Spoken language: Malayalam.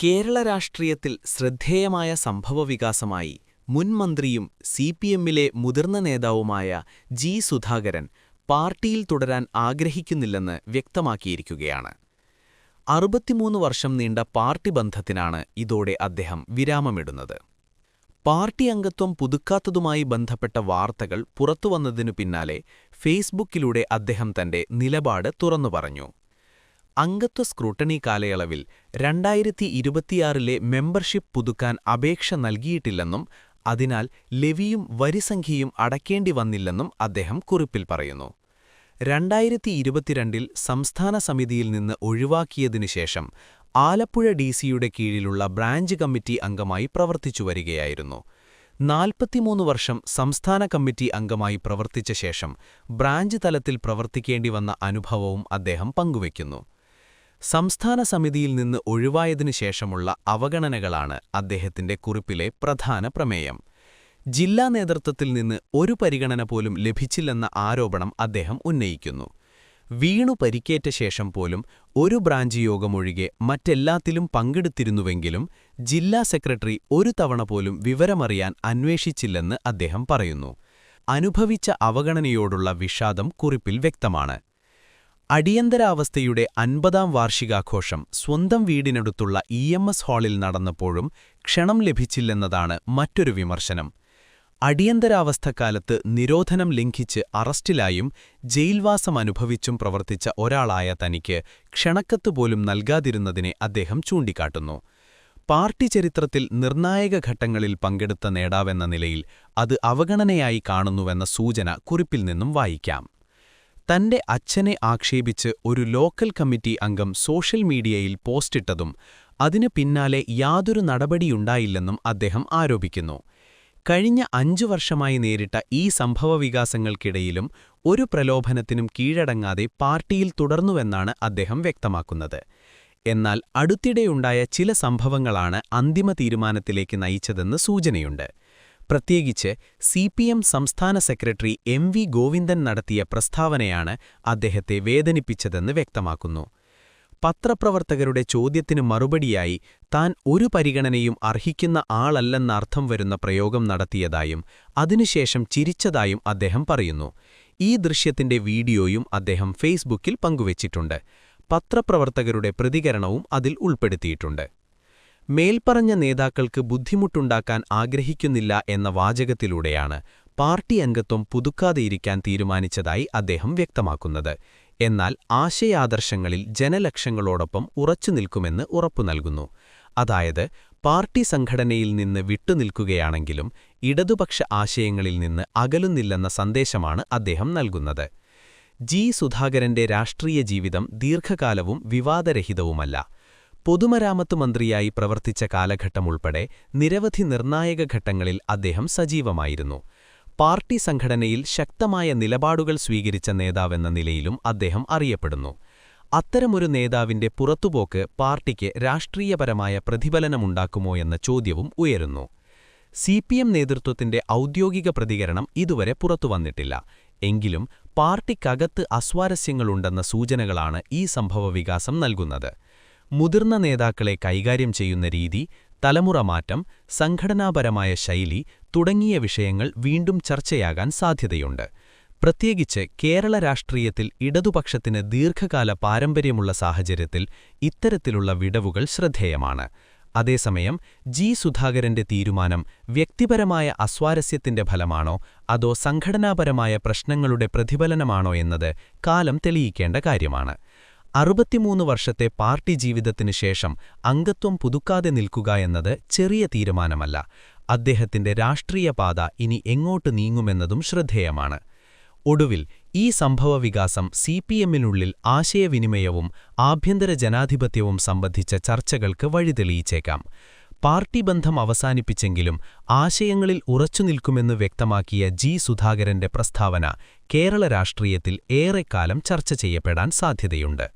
കേരള രാഷ്ട്രീയത്തിൽ ശ്രദ്ധേയമായ സംഭവവികാസമായി മുൻമന്ത്രിയും സിപിഎമ്മിലെ മുതിർന്ന നേതാവുമായ ജി സുധാകരൻ പാർട്ടിയിൽ തുടരാൻ ആഗ്രഹിക്കുന്നില്ലെന്ന് വ്യക്തമാക്കിയിരിക്കുകയാണ്. 63 വർഷം നീണ്ട പാർട്ടി ബന്ധത്തിനാണ് ഇതോടെ അദ്ദേഹം വിരാമമിടുന്നത്. പാർട്ടി അംഗത്വം പുതുക്കാത്തതുമായി ബന്ധപ്പെട്ട വാർത്തകൾ പുറത്തുവന്നതിനു പിന്നാലെ ഫേസ്ബുക്കിലൂടെ അദ്ദേഹം തന്റെ നിലപാട് തുറന്നുപറഞ്ഞു. അംഗത്വ സ്ക്രൂട്ടണി കാലയളവിൽ 2026-ലെ മെമ്പർഷിപ്പ് പുതുക്കാൻ അപേക്ഷ നൽകിയിട്ടില്ലെന്നും അതിനാൽ ലെവിയും വരിസംഖ്യയും അടയ്ക്കേണ്ടി വന്നില്ലെന്നും അദ്ദേഹം കുറിപ്പിൽ പറയുന്നു. 2022-ൽ സംസ്ഥാന സമിതിയിൽ നിന്ന് ഒഴിവാക്കിയതിനുശേഷം ആലപ്പുഴ ഡിസിയുടെ കീഴിലുള്ള ബ്രാഞ്ച് കമ്മിറ്റി അംഗമായി പ്രവർത്തിച്ചുവരികയായിരുന്നു. 43 വർഷം സംസ്ഥാന കമ്മിറ്റി അംഗമായി പ്രവർത്തിച്ച ശേഷം ബ്രാഞ്ച് തലത്തിൽ പ്രവർത്തിക്കേണ്ടി വന്ന അനുഭവവും അദ്ദേഹം പങ്കുവയ്ക്കുന്നു. സംസ്ഥാന സമിതിയിൽ നിന്ന് ഒഴിവായതിനു ശേഷമുള്ള അവഗണനകളാണ് അദ്ദേഹത്തിന്റെ കുറിപ്പിലെ പ്രധാന പ്രമേയം. ജില്ലാ നേതൃത്വത്തിൽ നിന്ന് ഒരു പരിഗണന പോലും ലഭിച്ചില്ലെന്ന ആരോപണം അദ്ദേഹം ഉന്നയിക്കുന്നു. വീണു പരിക്കേറ്റ ശേഷം പോലും ഒരു ബ്രാഞ്ച് യോഗമൊഴികെ മറ്റെല്ലാത്തിലും പങ്കെടുത്തിരുന്നുവെങ്കിലും ജില്ലാ സെക്രട്ടറി ഒരു തവണ പോലും വിവരമറിയാൻ അന്വേഷിച്ചില്ലെന്ന് അദ്ദേഹം പറയുന്നു. അനുഭവിച്ച അവഗണനയോടുള്ള വിഷാദം കുറിപ്പിൽ വ്യക്തമാണ്. അടിയന്തരാവസ്ഥയുടെ 50-ാം വാർഷികാഘോഷം സ്വന്തം വീടിനടുത്തുള്ള EMS ഹാളിൽ നടന്നപ്പോഴും ക്ഷണം ലഭിച്ചില്ലെന്നതാണ് മറ്റൊരു വിമർശനം. അടിയന്തരാവസ്ഥക്കാലത്ത് നിരോധനം ലംഘിച്ച് അറസ്റ്റിലായും ജയിൽവാസം അനുഭവിച്ചും പ്രവർത്തിച്ച ഒരാളായ തനിക്ക് ക്ഷണക്കത്ത് പോലും നൽകാതിരുന്നതിനെ അദ്ദേഹം ചൂണ്ടിക്കാട്ടുന്നു. പാർട്ടി ചരിത്രത്തിൽ നിർണായക ഘട്ടങ്ങളിൽ പങ്കെടുത്ത നേതാവെന്ന നിലയിൽ അത് അവഗണനയായി കാണുന്നുവെന്ന സൂചന കുറിപ്പിൽ നിന്നും വായിക്കാം. തന്റെ അച്ഛനെ ആക്ഷേപിച്ച് ഒരു ലോക്കൽ കമ്മിറ്റി അംഗം സോഷ്യൽ മീഡിയയിൽ പോസ്റ്റിട്ടതും അതിനു പിന്നാലെ യാതൊരു നടപടിയുണ്ടായില്ലെന്നും അദ്ദേഹം ആരോപിക്കുന്നു. കഴിഞ്ഞ 5 വർഷമായി നേരിട്ട ഈ സംഭവവികാസങ്ങൾക്കിടയിലും ഒരു പ്രലോഭനത്തിനും കീഴടങ്ങാതെ പാർട്ടിയിൽ തുടർന്നുവെന്നാണ് അദ്ദേഹം വ്യക്തമാക്കുന്നത്. എന്നാൽ അടുത്തിടെയുണ്ടായ ചില സംഭവങ്ങളാണ് അന്തിമ തീരുമാനത്തിലേക്ക് നയിച്ചതെന്ന് സൂചനയുണ്ട്. പ്രത്യേകിച്ച് സിപിഎം സംസ്ഥാന സെക്രട്ടറി MV ഗോവിന്ദൻ നടത്തിയ പ്രസ്താവനയാണ് അദ്ദേഹത്തെ വേദനിപ്പിച്ചതെന്ന് വ്യക്തമാക്കുന്നു. പത്രപ്രവർത്തകരുടെ ചോദ്യത്തിന് മറുപടിയായി താൻ ഒരു പരിഗണനയും അർഹിക്കുന്ന ആളല്ലെന്നർത്ഥം വരുന്ന പ്രയോഗം നടത്തിയതായും അതിനുശേഷം ചിരിച്ചതായും അദ്ദേഹം പറയുന്നു. ഈ ദൃശ്യത്തിന്റെ വീഡിയോയും അദ്ദേഹം ഫേസ്ബുക്കിൽ പങ്കുവച്ചിട്ടുണ്ട്. പത്രപ്രവർത്തകരുടെ പ്രതികരണവും അതിൽ ഉൾപ്പെടുത്തിയിട്ടുണ്ട്. മേൽപ്പറഞ്ഞ നേതാക്കൾക്ക് ബുദ്ധിമുട്ടുണ്ടാക്കാൻ ആഗ്രഹിക്കുന്നില്ല എന്ന വാചകത്തിലൂടെയാണ് പാർട്ടി അംഗത്വം പുതുക്കാതെയിരിക്കാൻ തീരുമാനിച്ചതായി അദ്ദേഹം വ്യക്തമാക്കുന്നത്. എന്നാൽ ആശയാദർശങ്ങളിൽ ജനലക്ഷങ്ങളോടൊപ്പം ഉറച്ചുനിൽക്കുമെന്ന് ഉറപ്പു നൽകുന്നു. അതായത് പാർട്ടി സംഘടനയിൽ നിന്ന് വിട്ടുനിൽക്കുകയാണെങ്കിലും ഇടതുപക്ഷ ആശയങ്ങളിൽ നിന്ന് അകലുന്നില്ലെന്ന സന്ദേശമാണ് അദ്ദേഹം നൽകുന്നത്. ജി സുധാകരന്റെ രാഷ്ട്രീയ ജീവിതം ദീർഘകാലവും വിവാദരഹിതവുമല്ല. പൊതുമരാമത്ത് മന്ത്രിയായി പ്രവർത്തിച്ച കാലഘട്ടമുൾപ്പെടെ നിരവധി നിർണായക ഘട്ടങ്ങളിൽ അദ്ദേഹം സജീവമായിരുന്നു. പാർട്ടി സംഘടനയിൽ ശക്തമായ നിലപാടുകൾ സ്വീകരിച്ച നേതാവെന്ന നിലയിലും അദ്ദേഹം അറിയപ്പെടുന്നു. അത്തരമൊരു നേതാവിന്റെ പുറത്തുപോക്ക് പാർട്ടിക്ക് രാഷ്ട്രീയപരമായ പ്രതിഫലനമുണ്ടാക്കുമോ എന്ന ചോദ്യവും ഉയരുന്നു. സിപിഎം നേതൃത്വത്തിന്റെ ഔദ്യോഗിക പ്രതികരണം ഇതുവരെ പുറത്തുവന്നിട്ടില്ല. എങ്കിലും പാർട്ടിക്കകത്ത് അസ്വാരസ്യങ്ങളുണ്ടെന്ന സൂചനകളാണ് ഈ സംഭവവികാസം നൽകുന്നത്. മുതിർന്ന നേതാക്കളെ കൈകാര്യം ചെയ്യുന്ന രീതി, തലമുറ മാറ്റം, സംഘടനാപരമായ ശൈലി തുടങ്ങിയ വിഷയങ്ങൾ വീണ്ടും ചർച്ചയാകാൻ സാധ്യതയുണ്ട്. പ്രത്യേകിച്ച് കേരള രാഷ്ട്രീയത്തിൽ ഇടതുപക്ഷത്തിന് ദീർഘകാല പാരമ്പര്യമുള്ള സാഹചര്യത്തിൽ ഇത്തരത്തിലുള്ള വിടവുകൾ ശ്രദ്ധേയമാണ്. അതേസമയം ജി സുധാകരന്റെ തീരുമാനം വ്യക്തിപരമായ അസ്വാരസ്യത്തിന്റെ ഫലമാണോ അതോ സംഘടനാപരമായ പ്രശ്നങ്ങളുടെ പ്രതിഫലനമാണോ എന്നത് കാലം തെളിയിക്കേണ്ട കാര്യമാണ്. 63 വർഷത്തെ പാർട്ടി ജീവിതത്തിനു ശേഷം അംഗത്വം പുതുക്കാതെ നിൽക്കുക എന്നത് ചെറിയ തീരുമാനമല്ല. അദ്ദേഹത്തിന്റെ രാഷ്ട്രീയ പാത ഇനി എങ്ങോട്ട് നീങ്ങുമെന്നതും ശ്രദ്ധേയമാണ്. ഒടുവിൽ ഈ സംഭവവികാസം സിപിഎമ്മിനുള്ളിൽ ആശയവിനിമയവും ആഭ്യന്തര ജനാധിപത്യവും സംബന്ധിച്ച ചർച്ചകൾക്ക് വഴിതെളിയിച്ചേക്കാം. പാർട്ടി ബന്ധം അവസാനിപ്പിച്ചെങ്കിലും ആശയങ്ങളിൽ ഉറച്ചുനിൽക്കുമെന്ന് വ്യക്തമാക്കിയ ജി സുധാകരന്റെ പ്രസ്താവന കേരള രാഷ്ട്രീയത്തിൽ ഏറെക്കാലം ചർച്ച ചെയ്യപ്പെടാൻ സാധ്യതയുണ്ട്.